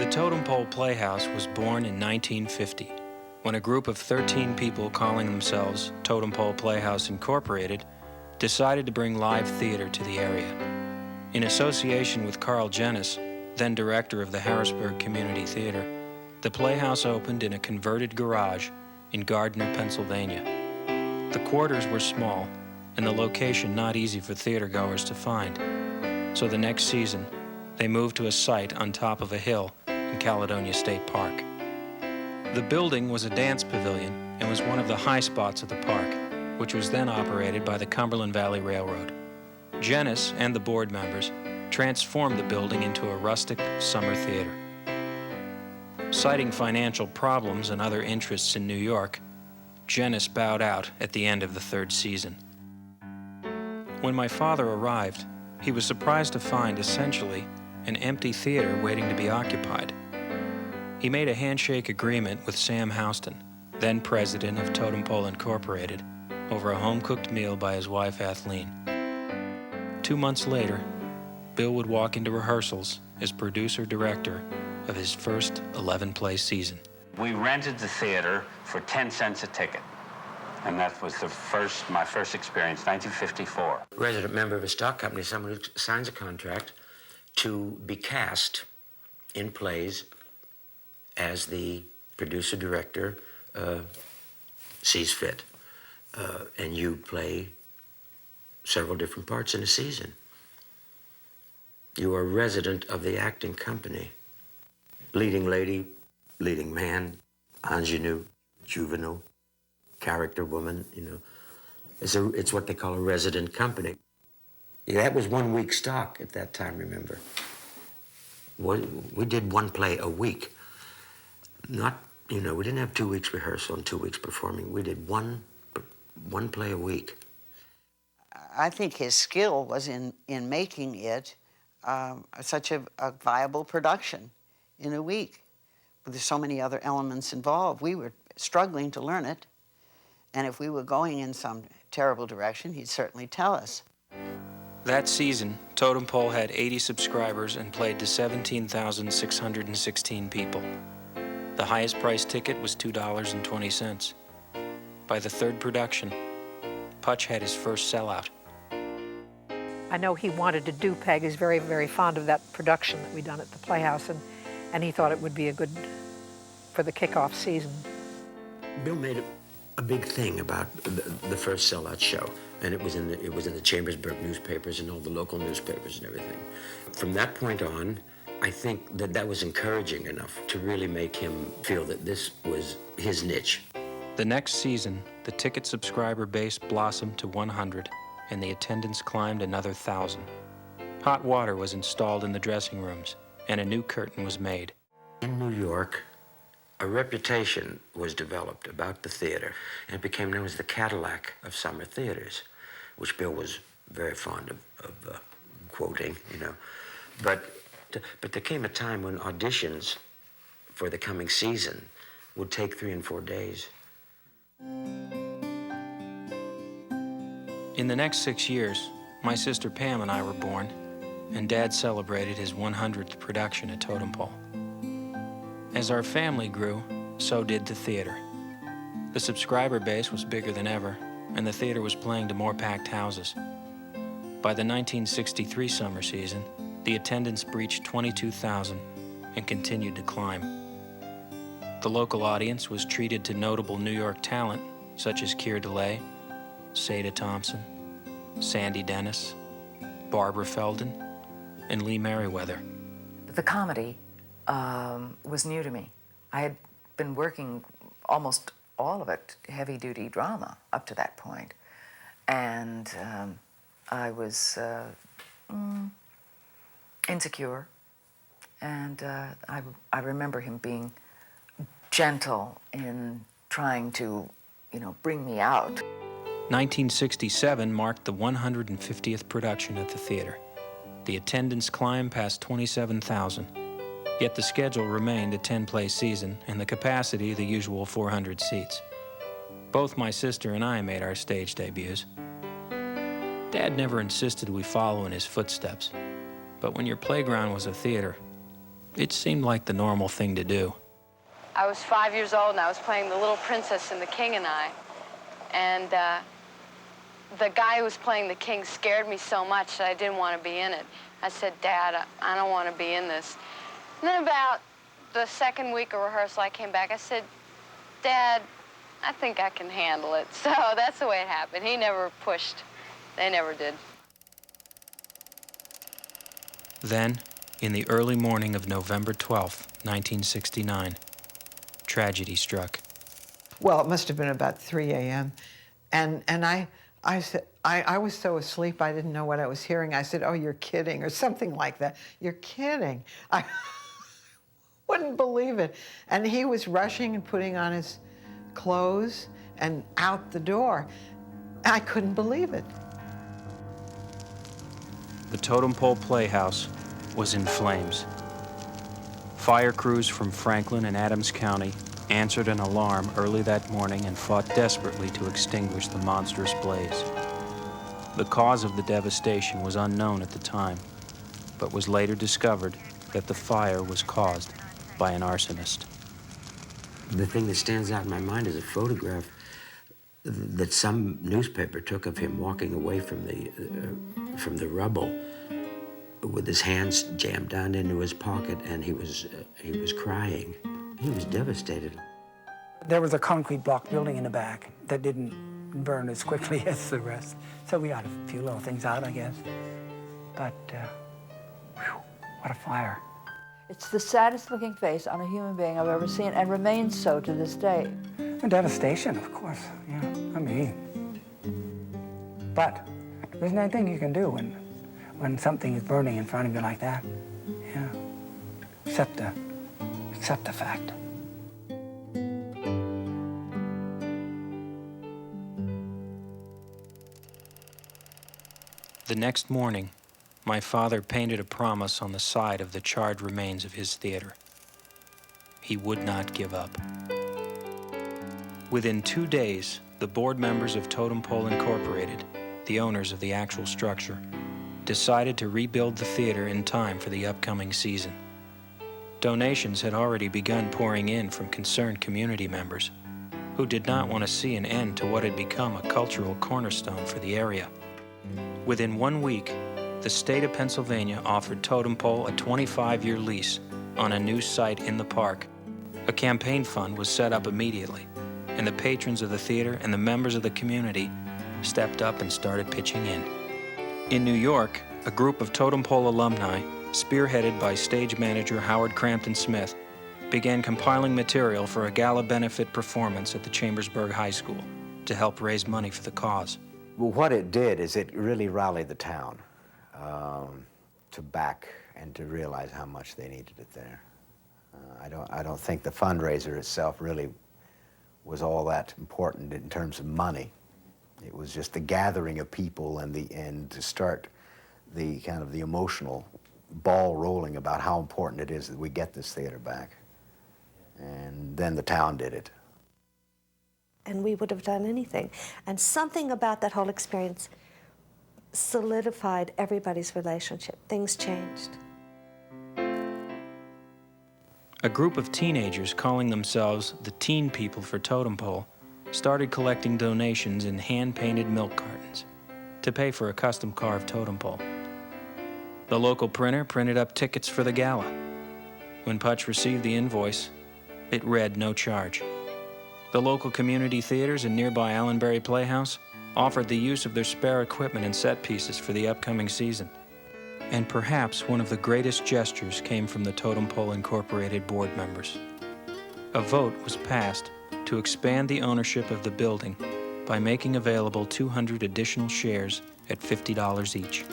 The Totem Pole Playhouse was born in 1950, when a group of 13 people calling themselves Totem Pole Playhouse Incorporated decided to bring live theater to the area. In association with Carl Jennis, then director of the Harrisburg Community Theater, the Playhouse opened in a converted garage in Gardner, Pennsylvania. The quarters were small, and the location not easy for theatergoers to find. So the next season, they moved to a site on top of a hill in Caledonia State Park. The building was a dance pavilion and was one of the high spots of the park, which was then operated by the Cumberland Valley Railroad. Jennis and the board members transformed the building into a rustic summer theater. Citing financial problems and other interests in New York, Jennis bowed out at the end of the third season. When my father arrived, he was surprised to find essentially an empty theater waiting to be occupied. He made a handshake agreement with Sam Houston, then president of Totem Pole Incorporated, over a home-cooked meal by his wife, Kathleen. 2 months later, Bill would walk into rehearsals as producer-director of his first 11-play season. We rented the theater for 10 cents a ticket, and that was my first experience, 1954. Resident member of a stock company, someone who signs a contract to be cast in plays as the producer-director sees fit. And you play several different parts in a season. You are a resident of the acting company. Leading lady, leading man, ingenue, juvenile, character woman, you know. It's what they call a resident company. Yeah, that was 1 week stock at that time, remember. We did one play a week. Not, we didn't have 2 weeks rehearsal and 2 weeks performing. We did one play a week. I think his skill was in making it such a viable production in a week. But there's so many other elements involved. We were struggling to learn it. And if we were going in some terrible direction, he'd certainly tell us. That season, Totem Pole had 80 subscribers and played to 17,616 people. The highest priced ticket was $2.20. By the third production, Putch had his first sellout. I know he wanted to do Peg. He's very, very fond of that production that we done at the Playhouse, and he thought it would be a good for the kickoff season. Bill made a big thing about the first sellout show, and it was in the Chambersburg newspapers and all the local newspapers and everything. From that point on, I think that was encouraging enough to really make him feel that this was his niche. The next season, the ticket subscriber base blossomed to 100, and the attendance climbed another 1,000. Hot water was installed in the dressing rooms, and a new curtain was made. In New York, a reputation was developed about the theater, and it became known as the Cadillac of summer theaters, which Bill was very fond of quoting, But there came a time when auditions for the coming season would take 3 and 4 days. In the next 6 years, my sister Pam and I were born, and Dad celebrated his 100th production at Totem Pole. As our family grew, so did the theater. The subscriber base was bigger than ever, and the theater was playing to more packed houses. By the 1963 summer season, the attendance breached 22,000 and continued to climb. The local audience was treated to notable New York talent such as Keir DeLay, Seda Thompson, Sandy Dennis, Barbara Feldon, and Lee Merriweather. The comedy was new to me. I had been working almost all of it, heavy-duty drama up to that point. And I was insecure. And I remember him being gentle in trying to, bring me out. 1967 marked the 150th production at the theater. The attendance climbed past 27,000. Yet the schedule remained a 10-play season and the capacity the usual 400 seats. Both my sister and I made our stage debuts. Dad never insisted we follow in his footsteps, but when your playground was a theater, It seemed like the normal thing to do. I was 5 years old and I was playing the little princess in The King and I. And the guy who was playing the king scared me so much that I didn't want to be in it. I said, Dad, I don't want to be in this. And then about the second week of rehearsal, I came back. I said, Dad, I think I can handle it. So that's the way it happened. He never pushed. They never did. Then, in the early morning of November 12th, 1969, tragedy struck. Well, it must have been about 3 a.m. And I said, I was so asleep I didn't know what I was hearing. I said, oh, you're kidding, or something like that. You're kidding. I wouldn't believe it. And he was rushing and putting on his clothes and out the door. I couldn't believe it. The Totem Pole Playhouse was in flames. Fire crews from Franklin and Adams County answered an alarm early that morning and fought desperately to extinguish the monstrous blaze. The cause of the devastation was unknown at the time, but was later discovered that the fire was caused by an arsonist. The thing that stands out in my mind is a photograph that some newspaper took of him walking away from the rubble with his hands jammed down into his pocket, and he was crying. He was devastated. There was a concrete block building in the back that didn't burn as quickly as the rest. So we got a few little things out, I guess. But, whew, what a fire. It's the saddest looking face on a human being I've ever seen, and remains so to this day. And devastation, of course, yeah, I mean. But there's nothing you can do when something is burning in front of you like that, yeah, except the fact. The next morning, my father painted a promise on the side of the charred remains of his theater. He would not give up. Within 2 days, the board members of Totem Pole Incorporated, the owners of the actual structure, decided to rebuild the theater in time for the upcoming season. Donations had already begun pouring in from concerned community members who did not want to see an end to what had become a cultural cornerstone for the area. Within 1 week, the state of Pennsylvania offered Totem Pole a 25-year lease on a new site in the park. A campaign fund was set up immediately, and the patrons of the theater and the members of the community stepped up and started pitching in. In New York, a group of Totem Pole alumni, spearheaded by stage manager Howard Crampton Smith, began compiling material for a gala benefit performance at the Chambersburg High School to help raise money for the cause. Well, what it did is it really rallied the town to back and to realize how much they needed it there. I don't think the fundraiser itself really was all that important in terms of money. It was just the gathering of people and to start the kind of the emotional ball rolling about how important it is that we get this theater back. And then the town did it. And we would have done anything. And something about that whole experience solidified everybody's relationship. Things changed. A group of teenagers calling themselves the Teen People for Totem Pole started collecting donations in hand-painted milk cartons to pay for a custom-carved totem pole. The local printer printed up tickets for the gala. When Putch received the invoice, it read no charge. The local community theaters and nearby Allenbury Playhouse offered the use of their spare equipment and set pieces for the upcoming season. And perhaps one of the greatest gestures came from the Totem Pole Incorporated board members. A vote was passed to expand the ownership of the building by making available 200 additional shares at $50 each.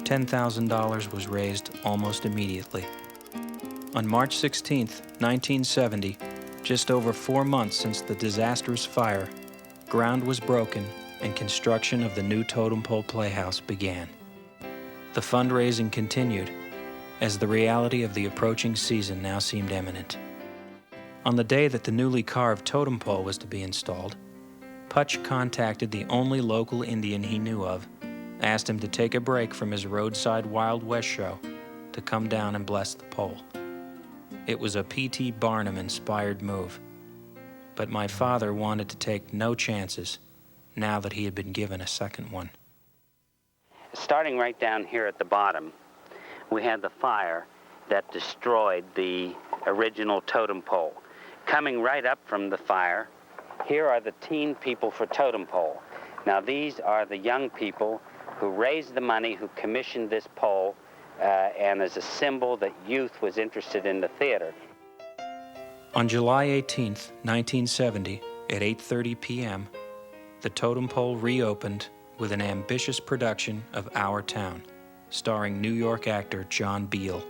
$10,000 was raised almost immediately. On March 16, 1970, just over 4 months since the disastrous fire, ground was broken and construction of the new Totem Pole Playhouse began. The fundraising continued as the reality of the approaching season now seemed imminent. On the day that the newly carved totem pole was to be installed, Putch contacted the only local Indian he knew of, asked him to take a break from his roadside Wild West show, to come down and bless the pole. It was a P.T. Barnum-inspired move, but my father wanted to take no chances now that he had been given a second one. Starting right down here at the bottom, we had the fire that destroyed the original totem pole. Coming right up from the fire, here are the teen people for Totem Pole. Now these are the young people who raised the money, who commissioned this pole, and as a symbol that youth was interested in the theater. On July 18th, 1970, at 8:30 p.m., the Totem Pole reopened with an ambitious production of Our Town, starring New York actor John Beal.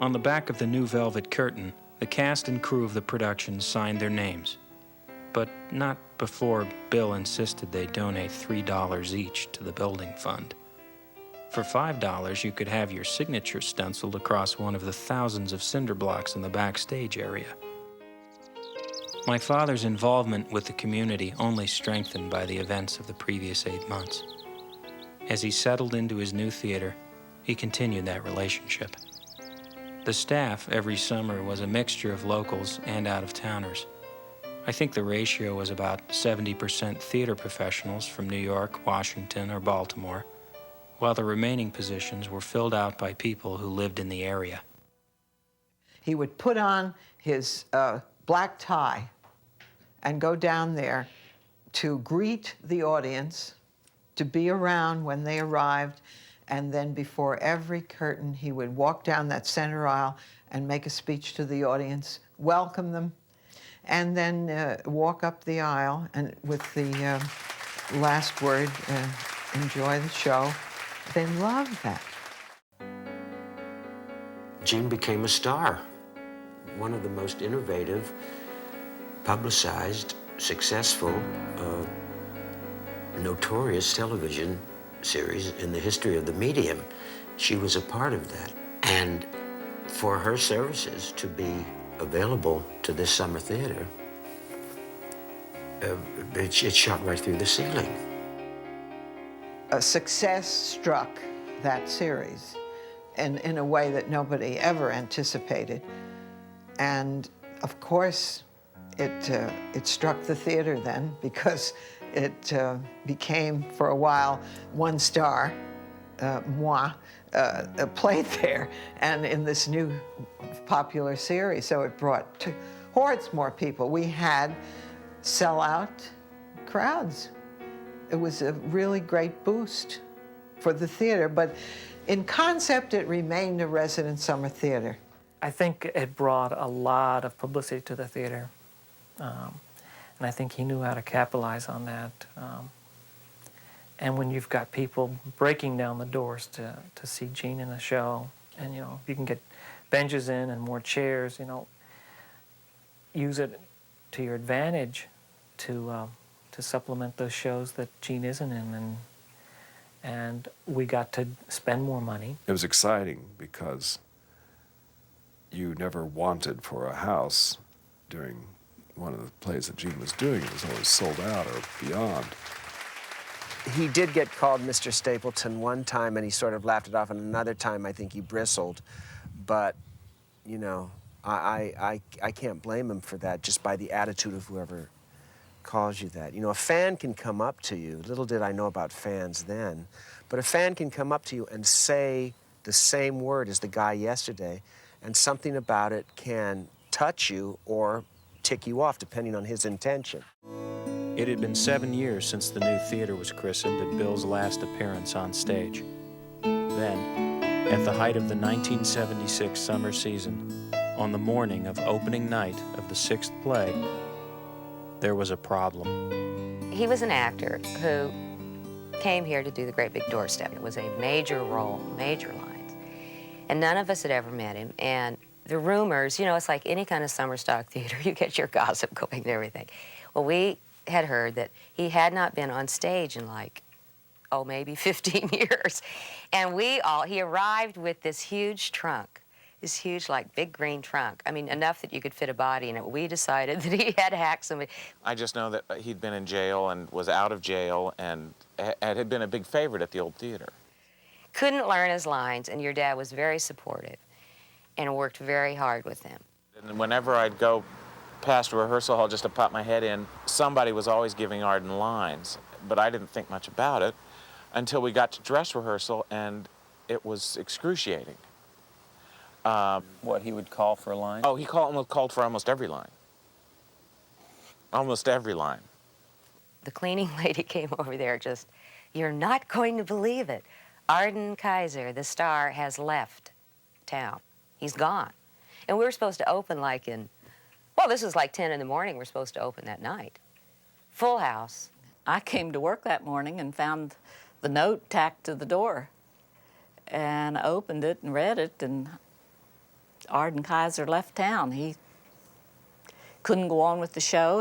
On the back of the new velvet curtain, the cast and crew of the production signed their names, but not before Bill insisted they donate $3 each to the building fund. For $5, you could have your signature stenciled across one of the thousands of cinder blocks in the backstage area. My father's involvement with the community only strengthened by the events of the previous 8 months. As he settled into his new theater, he continued that relationship. The staff every summer was a mixture of locals and out-of-towners. I think the ratio was about 70% theater professionals from New York, Washington, or Baltimore, while the remaining positions were filled out by people who lived in the area. He would put on his black tie and go down there to greet the audience, to be around when they arrived, and then before every curtain, he would walk down that center aisle and make a speech to the audience, welcome them, and then walk up the aisle and with the last word, enjoy the show. They loved that. Gene became a star, one of the most innovative, publicized, successful, notorious television series in the history of the medium. She was a part of that. And for her services to be available to this summer theater, it shot right through the ceiling. A success struck that series in a way that nobody ever anticipated. And of course, it struck the theater then because it became, for a while, one star, moi, played there, and in this new popular series. So it brought hordes more people. We had sellout crowds. It was a really great boost for the theater, but in concept, it remained a resident summer theater. I think it brought a lot of publicity to the theater, and I think he knew how to capitalize on that. And when you've got people breaking down the doors to see Gene in a show, and you know, if you can get benches in and more chairs, you know, use it to your advantage to supplement those shows that Gene isn't in, and we got to spend more money. It was exciting because you never wanted for a house during one of the plays that Gene was doing. It was always sold out or beyond. He did get called Mr. Stapleton one time, and he sort of laughed it off, and another time I think he bristled. But, you know, I can't blame him for that, just by the attitude of whoever calls you that. You know, a fan can come up to you. Little did I know about fans then. But a fan can come up to you and say the same word as the guy yesterday, and something about it can touch you or tick you off, depending on his intention. It had been 7 years since the new theater was christened at Bill's last appearance on stage. Then, at the height of the 1976 summer season, on the morning of opening night of the 6th play, there was a problem. He was an actor who came here to do The Great Big Doorstep. It was a major role, major lines. And none of us had ever met him. And the rumors, you know, it's like any kind of summer stock theater, you get your gossip going and everything. Well, we had heard that he had not been on stage in like, oh, maybe 15 years. And he arrived with this huge trunk, this huge, like, big green trunk. I mean, enough that you could fit a body in it. We decided that he had hacked somebody. I just know that he'd been in jail and was out of jail and had been a big favorite at the old theater. couldn't learn his lines, and your dad was very supportive and worked very hard with him. And whenever I'd go past rehearsal hall just to pop my head in, somebody was always giving Arden lines, but I didn't think much about it until we got to dress rehearsal, and it was excruciating. What he would call for a line? Oh, he called for almost every line. Almost every line. The cleaning lady came over there just, you're not going to believe it. Arden Kaiser, the star, has left town. He's gone. And we were supposed to open like in, well, this is like 10 in the morning. We're supposed to open that night. Full house. I came to work that morning and found the note tacked to the door. And I opened it and read it, and Arden Kaiser left town. He couldn't go on with the show.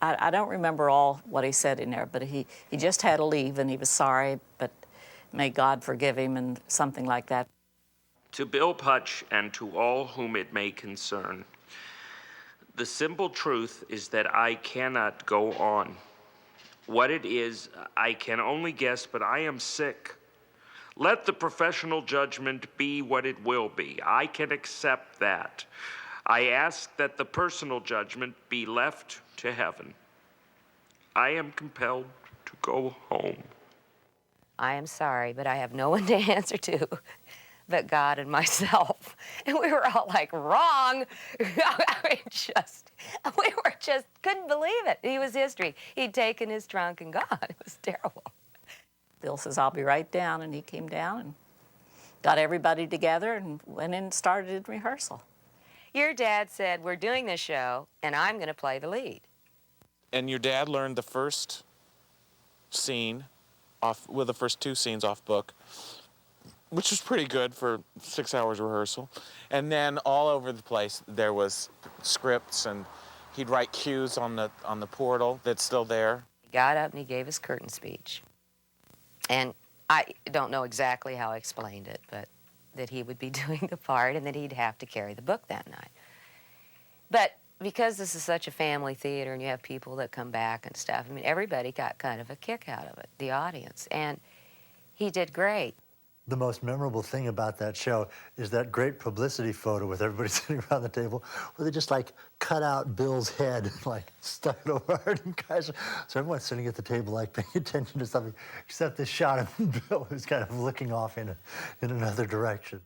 I don't remember all what he said in there, but he just had to leave, and he was sorry, but may God forgive him, and something like that. To Bill Putch and to all whom it may concern, the simple truth is that I cannot go on. What it is, I can only guess, but I am sick. Let the professional judgment be what it will be. I can accept that. I ask that the personal judgment be left to heaven. I am compelled to go home. I am sorry, but I have no one to answer to but God and myself. And we were all like, wrong. We just couldn't believe it. He was history. He'd taken his trunk and gone. It was terrible. Bill says, I'll be right down, and he came down and got everybody together and went in and started rehearsal. Your dad said, we're doing this show, and I'm going to play the lead. And your dad learned the first scene the first 2 scenes off book, which was pretty good for 6 hours rehearsal. And then all over the place there was scripts, and he'd write cues on the portal that's still there. He got up and he gave his curtain speech. And I don't know exactly how I explained it, but that he would be doing the part and that he'd have to carry the book that night. But because this is such a family theater and you have people that come back and stuff, I mean, everybody got kind of a kick out of it, the audience. And he did great. The most memorable thing about that show is that great publicity photo with everybody sitting around the table where they just like cut out Bill's head and like stuck it over Arden Kaiser. So everyone's sitting at the table like paying attention to something, except this shot of Bill who's kind of looking off in another direction.